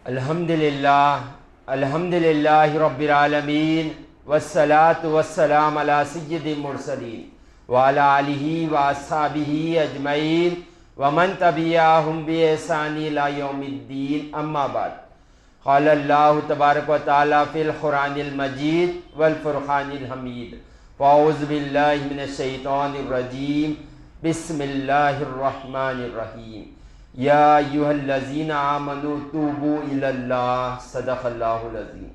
الحمدللہ رب العالمین والصلاة والسلام علی سید المرسلین وعلی آلہ واصحابہ اجمعین ومن تبعہم بإحسان الی یوم الدین، اما بعد۔ قال اللہ تبارک و تعالی فی القرآن المجید والفرقان الحمید، فاعوذ باللہ من الشیطان الرجیم، بسم اللہ الرحمن الرحیم، یا ایھا الذین آمنوا توبوا الی اللہ، صدق اللہ العظیم۔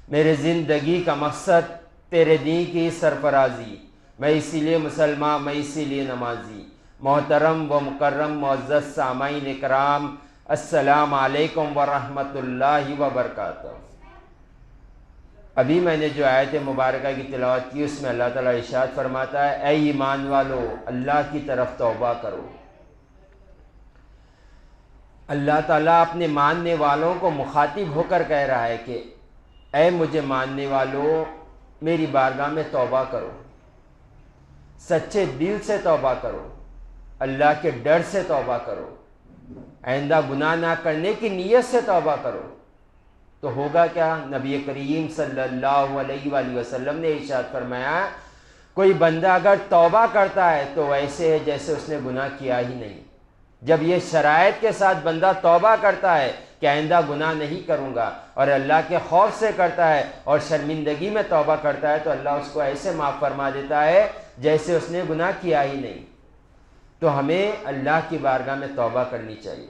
میرے زندگی کا مقصد تیرے دین کی سرفرازی، میں اسی لیے مسلمان، میں اسی لیے نمازی۔ محترم و مکرم معزز سامعین کرام، السلام علیکم ورحمۃ اللہ وبرکاتہ۔ ابھی میں نے جو آیت مبارکہ کی تلاوت کی، اس میں اللہ تعالیٰ ارشاد فرماتا ہے، اے ایمان والو، اللہ کی طرف توبہ کرو۔ اللہ تعالیٰ اپنے ماننے والوں کو مخاطب ہو کر کہہ رہا ہے کہ اے مجھے ماننے والو، میری بارگاہ میں توبہ کرو، سچے دل سے توبہ کرو، اللہ کے ڈر سے توبہ کرو، آئندہ گناہ نہ کرنے کی نیت سے توبہ کرو۔ تو ہوگا کیا؟ نبی کریم صلی اللہ علیہ وآلہ وسلم نے ارشاد فرمایا، کوئی بندہ اگر توبہ کرتا ہے تو ایسے ہے جیسے اس نے گناہ کیا ہی نہیں۔ جب یہ شرائط کے ساتھ بندہ توبہ کرتا ہے کہ آئندہ گناہ نہیں کروں گا، اور اللہ کے خوف سے کرتا ہے اور شرمندگی میں توبہ کرتا ہے، تو اللہ اس کو ایسے معاف فرما دیتا ہے جیسے اس نے گناہ کیا ہی نہیں۔ تو ہمیں اللہ کی بارگاہ میں توبہ کرنی چاہیے،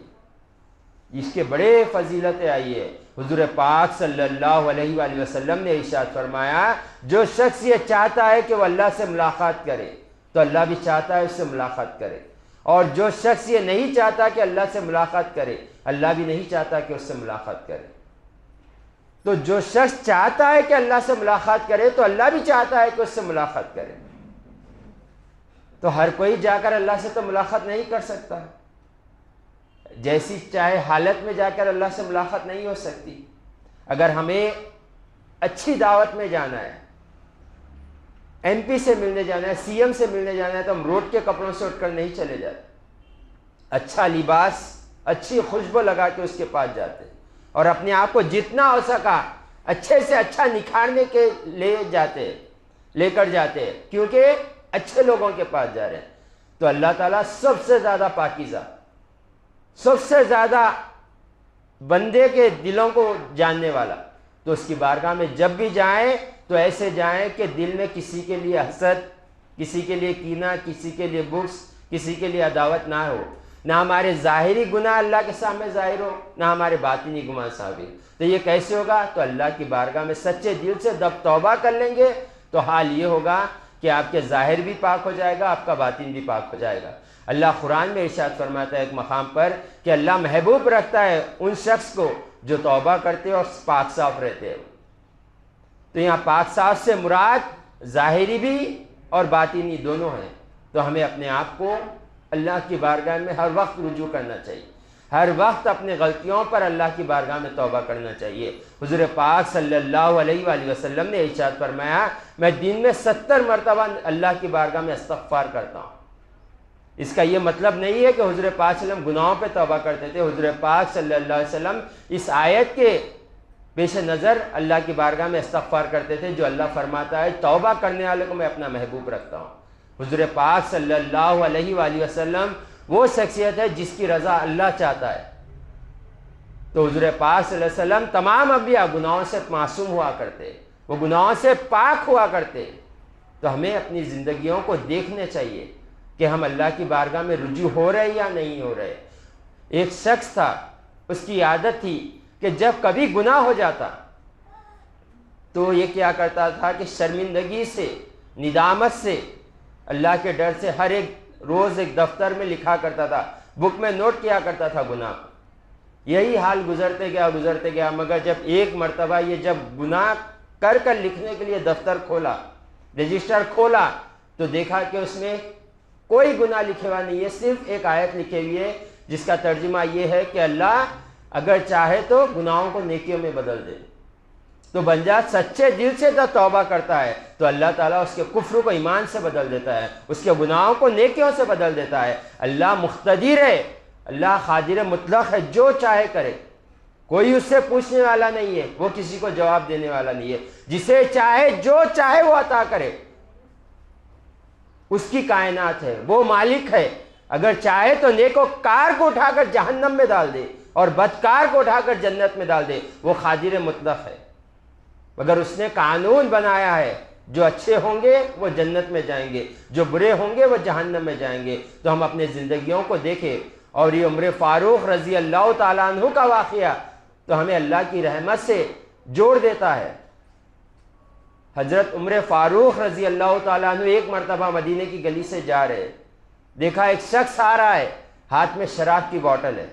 اس کے بڑے فضیلتیں آئی ہے۔ حضور پاک صلی اللہ علیہ وآلہ وسلم نے ارشاد فرمایا، جو شخص یہ چاہتا ہے کہ وہ اللہ سے ملاقات کرے تو اللہ بھی چاہتا ہے اس سے ملاقات کرے، اور جو شخص یہ نہیں چاہتا کہ اللہ سے ملاقات کرے، اللہ بھی نہیں چاہتا کہ اس سے ملاقات کرے۔ تو جو شخص چاہتا ہے کہ اللہ سے ملاقات کرے تو اللہ بھی چاہتا ہے کہ اس سے ملاقات کرے۔ تو ہر کوئی جا کر اللہ سے تو ملاقات نہیں کر سکتا، جیسی چاہے حالت میں جا کر اللہ سے ملاقات نہیں ہو سکتی۔ اگر ہمیں اچھی دعوت میں جانا ہے، ایم پی سے ملنے جانا ہے، سی ایم سے ملنے جانا ہے، تو ہم روڈ کے کپڑوں سے اٹھ کر نہیں چلے جاتے، اچھا لباس، اچھی خوشبو لگا کے اس کے پاس جاتے، اور اپنے آپ کو جتنا ہو سکا اچھے سے اچھا نکھارنے کے لے کر جاتے، کیونکہ اچھے لوگوں کے پاس جا رہے ہیں۔ تو اللہ تعالیٰ سب سے زیادہ پاکیزہ، سب سے زیادہ بندے کے دلوں کو جاننے والا، تو اس کی بارگاہ میں جب بھی جائیں تو ایسے جائیں کہ دل میں کسی کے لیے حسد، کسی کے لیے کینہ، کسی کے لیے بغض، کسی کے لیے عداوت نہ ہو، نہ ہمارے ظاہری گناہ اللہ کے سامنے ظاہر ہو، نہ ہمارے باطنی گناہ ظاہر۔ تو یہ کیسے ہوگا؟ تو اللہ کی بارگاہ میں سچے دل سے جب توبہ کر لیں گے تو حال یہ ہوگا کہ آپ کے ظاہر بھی پاک ہو جائے گا، آپ کا باطن بھی پاک ہو جائے گا۔ اللہ قرآن میں ارشاد فرماتا ہے ایک مقام پر کہ اللہ محبوب رکھتا ہے ان شخص کو جو توبہ کرتے اور پاک صاف رہتے ہیں۔ تو یہاں پاک صاف سے مراد ظاہری بھی اور باطنی دونوں ہیں۔ تو ہمیں اپنے آپ کو اللہ کی بارگاہ میں ہر وقت رجوع کرنا چاہیے، ہر وقت اپنے غلطیوں پر اللہ کی بارگاہ میں توبہ کرنا چاہیے۔ حضور پاک صلی اللہ علیہ وآلہ وسلم نے ارشاد فرمایا، میں دن میں 70 مرتبہ اللہ کی بارگاہ میں استغفار کرتا ہوں۔ اس کا یہ مطلب نہیں ہے کہ حضور پاک صلی اللہ علیہ وسلم گناہوں پہ توبہ کرتے تھے۔ حضور پاک صلی اللہ علیہ وسلم اس آیت کے پیش نظر اللہ کی بارگاہ میں استغفار کرتے تھے، جو اللہ فرماتا ہے توبہ کرنے والے کو میں اپنا محبوب رکھتا ہوں۔ حضور پاک صلی اللہ علیہ وآلہ وسلم وہ شخصیت ہے جس کی رضا اللہ چاہتا ہے۔ تو حضور پاک صلی اللہ علیہ وسلم تمام انبیاء گناہوں سے معصوم ہوا کرتے، وہ گناہوں سے پاک ہوا کرتے۔ تو ہمیں اپنی زندگیوں کو دیکھنے چاہیے کہ ہم اللہ کی بارگاہ میں رجوع ہو رہے یا نہیں ہو رہے۔ ایک شخص تھا، اس کی عادت تھی کہ جب کبھی گناہ ہو جاتا تو یہ کیا کرتا تھا کہ شرمندگی سے، ندامت سے، اللہ کے ڈر سے ہر ایک روز ایک دفتر میں لکھا کرتا تھا، بک میں نوٹ کیا کرتا تھا گناہ کو۔ یہی حال گزرتے گیا، مگر جب ایک مرتبہ یہ جب گناہ کر لکھنے کے لیے دفتر کھولا، رجسٹر کھولا، تو دیکھا کہ اس میں کوئی گناہ لکھے ہوا نہیں ہے، صرف ایک آیت لکھی ہوئی ہے جس کا ترجمہ یہ ہے کہ اللہ اگر چاہے تو گناہوں کو نیکیوں میں بدل دے۔ تو بندہ سچے دل سے جب توبہ کرتا ہے تو اللہ تعالیٰ اس کے کفر کو ایمان سے بدل دیتا ہے، اس کے گناہوں کو نیکیوں سے بدل دیتا ہے۔ اللہ مقتدر ہے، اللہ قادر مطلق ہے، جو چاہے کرے۔ کوئی اس سے پوچھنے والا نہیں ہے، وہ کسی کو جواب دینے والا نہیں ہے، جسے چاہے جو چاہے وہ عطا کرے، اس کی کائنات ہے، وہ مالک ہے، اگر چاہے تو نیکوکار کو اٹھا کر جہنم میں ڈال دے اور بدکار کو اٹھا کر جنت میں ڈال دے، وہ قادر مطلق ہے، مگر اس نے قانون بنایا ہے، جو اچھے ہوں گے وہ جنت میں جائیں گے، جو برے ہوں گے وہ جہنم میں جائیں گے۔ تو ہم اپنے زندگیوں کو دیکھیں، اور یہ عمر فاروق رضی اللہ تعالیٰ عنہ کا واقعہ تو ہمیں اللہ کی رحمت سے جوڑ دیتا ہے۔ حضرت عمر فاروق رضی اللہ تعالیٰ عنہ ایک مرتبہ مدینے کی گلی سے جا رہے، دیکھا ایک شخص آ رہا ہے، ہاتھ میں شراب کی بوتل ہے۔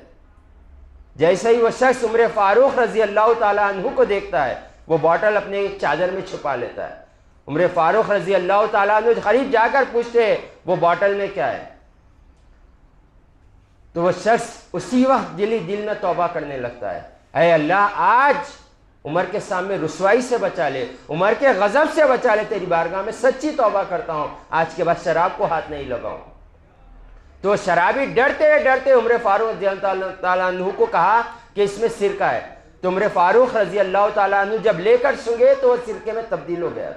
جیسے ہی وہ شخص عمر فاروق رضی اللہ تعالیٰ عنہ کو دیکھتا ہے، وہ بوتل اپنے چادر میں چھپا لیتا ہے۔ عمر فاروق رضی اللہ تعالیٰ عنہ قریب جا کر پوچھتے ہیں وہ بوتل میں کیا ہے؟ تو وہ شخص اسی وقت دل میں توبہ کرنے لگتا ہے، اے اللہ آج عمر کے سامنے رسوائی سے بچا لے، عمر کے غضب سے بچا لے، تیری بارگاہ میں سچی توبہ کرتا ہوں، آج کے بعد شراب کو ہاتھ نہیں لگاؤں۔ تو شرابی ڈرتے عمر فاروق رضی اللہ تعالیٰ عنہ کو کہا کہ اس میں سرکہ ہے، تو عمر فاروق رضی اللہ تعالیٰ عنہ جب لے کر سنگے تو وہ سرکے میں تبدیل ہو گیا۔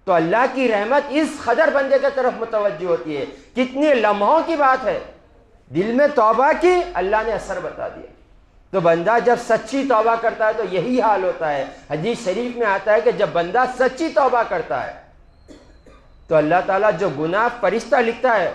تو اللہ کی رحمت اس قدر بندے کی طرف متوجہ ہوتی ہے، کتنی لمحوں کی بات ہے، دل میں توبہ کی، اللہ نے اثر بتا دیا۔ تو بندہ جب سچی توبہ کرتا ہے تو یہی حال ہوتا ہے۔ حدیث شریف میں آتا ہے کہ جب بندہ سچی توبہ کرتا ہے تو اللہ تعالیٰ جو گناہ فرشتہ لکھتا ہے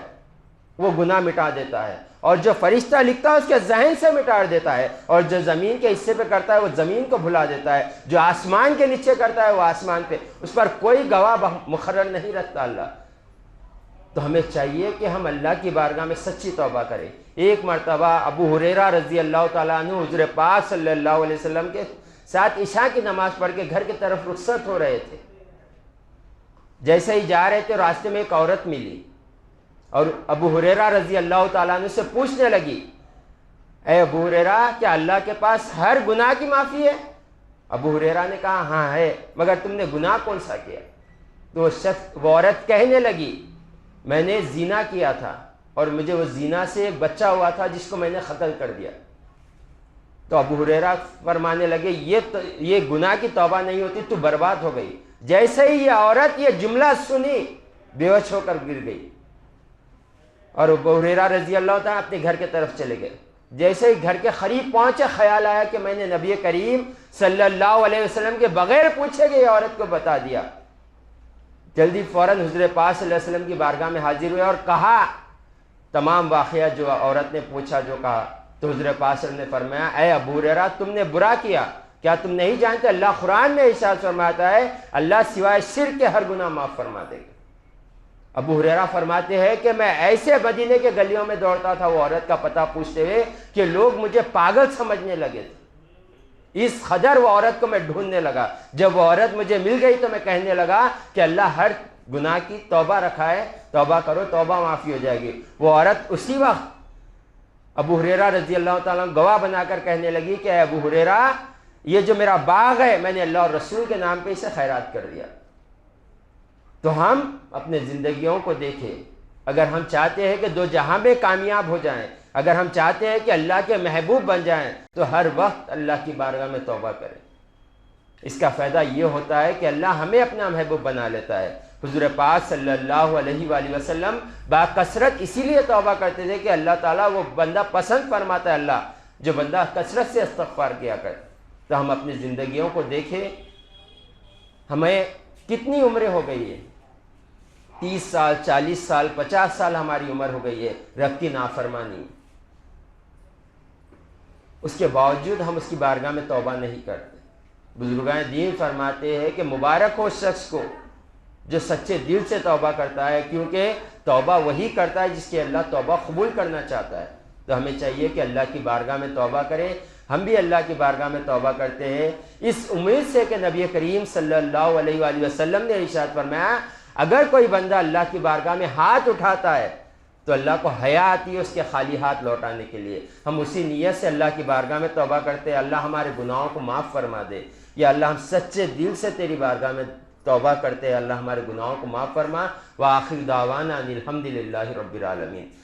وہ گناہ مٹا دیتا ہے، اور جو فرشتہ لکھتا ہے اس کے ذہن سے مٹا دیتا ہے، اور جو زمین کے حصے پہ کرتا ہے وہ زمین کو بھلا دیتا ہے، جو آسمان کے نیچے کرتا ہے وہ آسمان پہ، اس پر کوئی گواہ مقرر نہیں رکھتا اللہ۔ تو ہمیں چاہیے کہ ہم اللہ کی بارگاہ میں سچی توبہ کریں۔ ایک مرتبہ ابو ہریرہ رضی اللہ تعالیٰ عنہ حضور پاک صلی اللہ علیہ وسلم کے ساتھ عشاء کی نماز پڑھ کے گھر کی طرف رخصت ہو رہے تھے، جیسے ہی جا رہے تھے راستے میں ایک عورت ملی، اور ابو ہریرہ رضی اللہ تعالیٰ عنہ سے پوچھنے لگی، اے ابو ہریرہ کیا اللہ کے پاس ہر گناہ کی معافی ہے؟ ابو ہریرہ نے کہا ہاں ہے، مگر تم نے گناہ کون سا کیا؟ تو وہ عورت کہنے لگی میں نے زنا کیا تھا، اور مجھے وہ زنا سے ایک بچہ ہوا تھا جس کو میں نے قتل کر دیا۔ تو ابو ہریرہ فرمانے لگے یہ گناہ کی توبہ نہیں ہوتی، تو برباد ہو گئی۔ جیسے ہی یہ عورت یہ جملہ سنی بے ہوش ہو کر گر گئی، اور ابو ہریرہ رضی اللہ تعالیٰ اپنے گھر کی طرف چلے گئے۔ جیسے ہی گھر کے قریب پہنچے خیال آیا کہ میں نے نبی کریم صلی اللہ علیہ وسلم کے بغیر پوچھے گئے عورت کو بتا دیا۔ جلدی فوراً حضور پاک صلی اللہ علیہ وسلم کی بارگاہ میں حاضر ہوئے اور کہا تمام واقعہ جو عورت نے پوچھا جو کہا۔ تو حضور پاک صلی اللہ علیہ وسلم نے فرمایا اے ابو ہریرہ تم نے برا کیا، کیا تم نہیں جانتے اللہ قرآن میں ارشاد فرماتا ہے اللہ سوائے شرک کے ہر گناہ معاف فرما دے گا۔ ابو ہریرہ فرماتے ہیں کہ میں ایسے مدینے کے گلیوں میں دوڑتا تھا وہ عورت کا پتہ پوچھتے ہوئے کہ لوگ مجھے پاگل سمجھنے لگے تھے، اس قدر وہ عورت کو میں ڈھونڈنے لگا۔ جب وہ عورت مجھے مل گئی تو میں کہنے لگا کہ اللہ ہر گناہ کی توبہ رکھا ہے، توبہ کرو توبہ معافی ہو جائے گی۔ وہ عورت اسی وقت ابو ہریرہ رضی اللہ تعالیٰ گواہ بنا کر کہنے لگی کہ اے ابو ہریرہ یہ جو میرا باغ ہے میں نے اللہ اور رسول کے نام پہ اسے خیرات کر دیا۔ تو ہم اپنے زندگیوں کو دیکھیں، اگر ہم چاہتے ہیں کہ دو جہاں میں کامیاب ہو جائیں، اگر ہم چاہتے ہیں کہ اللہ کے محبوب بن جائیں تو ہر وقت اللہ کی بارگاہ میں توبہ کریں۔ اس کا فائدہ یہ ہوتا ہے کہ اللہ ہمیں اپنا محبوب بنا لیتا ہے۔ حضور پاک صلی اللہ علیہ وآلہ وسلم باکثرت اسی لیے توبہ کرتے تھے کہ اللہ تعالیٰ وہ بندہ پسند فرماتا ہے اللہ جو بندہ کثرت سے استغفار کیا کرے۔ تو ہم اپنی زندگیوں کو دیکھیں، ہمیں کتنی عمریں ہو گئی ہے، 30 سال 40 سال 50 سال ہماری عمر ہو گئی ہے رب کی نافرمانی، اس کے باوجود ہم اس کی بارگاہ میں توبہ نہیں کرتے۔ بزرگان دین فرماتے ہیں کہ مبارک ہو شخص کو جو سچے دل سے توبہ کرتا ہے، کیونکہ توبہ وہی کرتا ہے جس کے اللہ توبہ قبول کرنا چاہتا ہے۔ تو ہمیں چاہیے کہ اللہ کی بارگاہ میں توبہ کریں۔ ہم بھی اللہ کی بارگاہ میں توبہ کرتے ہیں اس امید سے کہ نبی کریم صلی اللہ علیہ وآلہ وسلم نے ارشاد فرمایا اگر کوئی بندہ اللہ کی بارگاہ میں ہاتھ اٹھاتا ہے تو اللہ کو حیا آتی ہے اس کے خالی ہاتھ لوٹانے کے لیے۔ ہم اسی نیت سے اللہ کی بارگاہ میں توبہ کرتے ہیں اللہ ہمارے گناہوں کو معاف فرما دے، یا اللہ ہم سچے دل سے تیری بارگاہ میں توبہ کرتے ہیں اللہ ہمارے گناہوں کو معاف فرما۔ وآخر دعوانا ان الحمد للہ رب العالمین۔